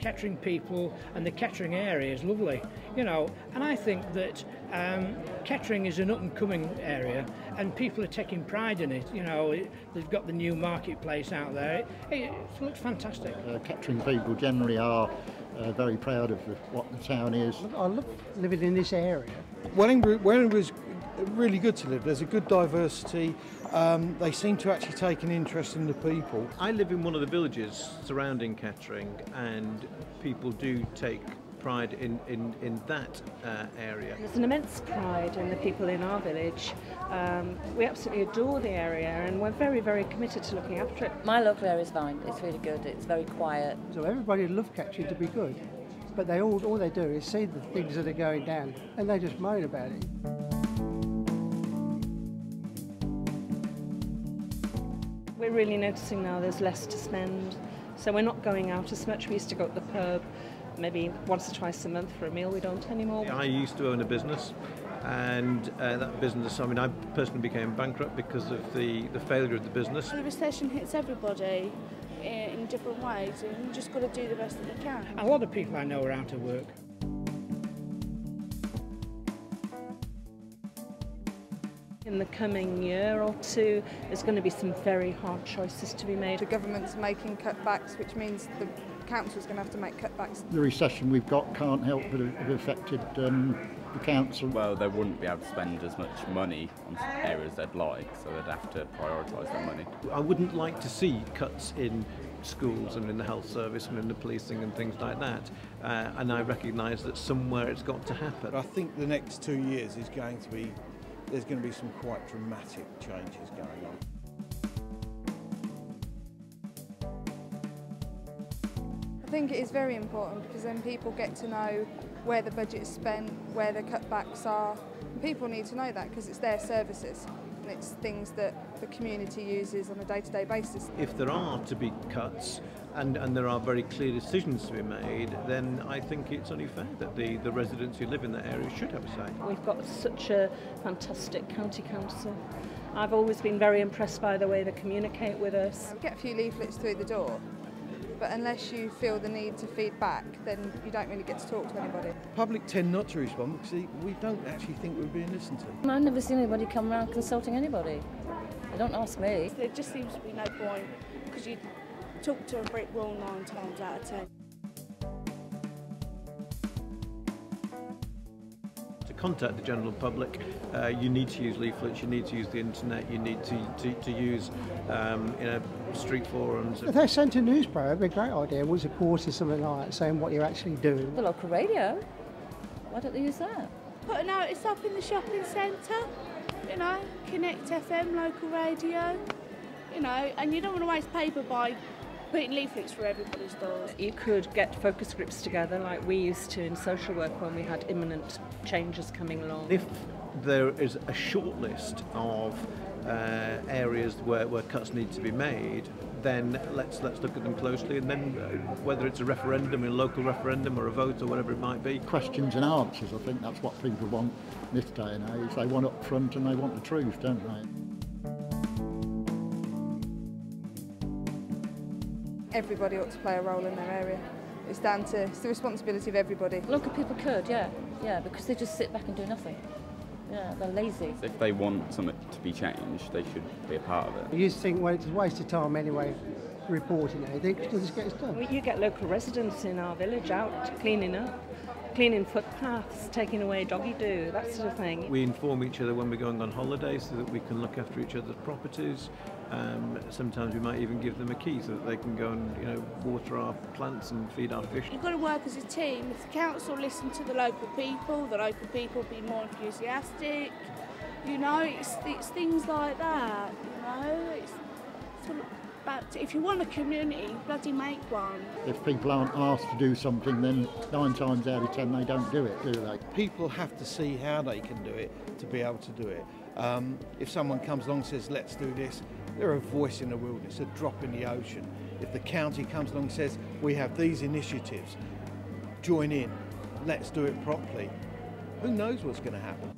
Kettering people and the Kettering area is lovely, you know, and I think that Kettering is an up-and-coming area and people are taking pride in it, you know. They've got the new marketplace out there. It looks fantastic. Kettering people generally are very proud of what the town is. I love living in this area. Wellingbury's really good to live. There's a good diversity. They seem to actually take an interest in the people. I live in one of the villages surrounding Kettering, and people do take pride in that area. There's an immense pride in the people in our village. We absolutely adore the area and we're very, very committed to looking after it. My local area is fine. It's really good. It's very quiet. So everybody loves Kettering to be good, but all they do is see the things that are going down and they just moan about it. We're really noticing now there's less to spend, so we're not going out as much. We used to go to the pub maybe once or twice a month for a meal. We don't anymore. I used to own a business, and that business, I mean, I personally became bankrupt because of the failure of the business. The recession hits everybody in different ways, and you just got to do the best that you can. A lot of people I know are out of work. In the coming year or two, there's going to be some very hard choices to be made. The government's making cutbacks, which means the council's going to have to make cutbacks. The recession we've got can't help but have affected the council. Well, they wouldn't be able to spend as much money on areas they'd like, so they'd have to prioritise their money. I wouldn't like to see cuts in schools and in the health service and in the policing and things like that, and I recognise that somewhere it's got to happen. I think the next 2 years is going to be, there's going to be some quite dramatic changes going on. I think it is very important because then people get to know where the budget is spent, where the cutbacks are. And people need to know that because it's their services and it's things that the community uses on a day-to-day basis. If there are to be cuts and there are very clear decisions to be made, then I think it's only fair that the residents who live in that area should have a say. We've got such a fantastic county council. I've always been very impressed by the way they communicate with us. We get a few leaflets through the door, but unless you feel the need to feed back, then you don't really get to talk to anybody. Public tend not to respond because we don't actually think we're being listened to. I've never seen anybody come around consulting anybody. They don't ask me. There just seems to be no point because you talk to a brick wall 9 times out of 10. To contact the general public, you need to use leaflets, you need to use the internet, you need to use street forums. If they sent a newspaper, it'd be a great idea, once a quarter, something like that, saying what you're actually doing. The local radio, why don't they use that? Put a notice up in the shopping centre, you know, Connect FM, local radio, you know, and you don't want to waste paper by putting leaflets for everybody's doors. You could get focus groups together like we used to in social work when we had imminent changes coming along. If there is a short list of areas where cuts need to be made, then let's look at them closely, and then whether it's a referendum, a local referendum or a vote or whatever it might be. Questions and answers, I think that's what people want this day and age. They want up front and they want the truth, don't they? Everybody ought to play a role in their area. It's the responsibility of everybody. Local people could, yeah, because they just sit back and do nothing. Yeah, they're lazy. If they want something to be changed, they should be a part of it. You just think, well, it's a waste of time anyway, reporting anything, because it just gets done. Well, you get local residents in our village out cleaning up, cleaning footpaths, taking away doggy doo, that sort of thing. We inform each other when we're going on holiday so that we can look after each other's properties. Sometimes we might even give them a key so that they can go and water our plants and feed our fish. You've got to work as a team. If the council listen to the local people be more enthusiastic. You know, it's things like that. You know, it's all about, if you want a community, bloody make one. If people aren't asked to do something, then 9 times out of 10 they don't do it, do they? People have to see how they can do it to be able to do it. If someone comes along and says, let's do this, they're a voice in the wilderness, a drop in the ocean. If the county comes along and says, we have these initiatives, join in, let's do it properly, who knows what's going to happen?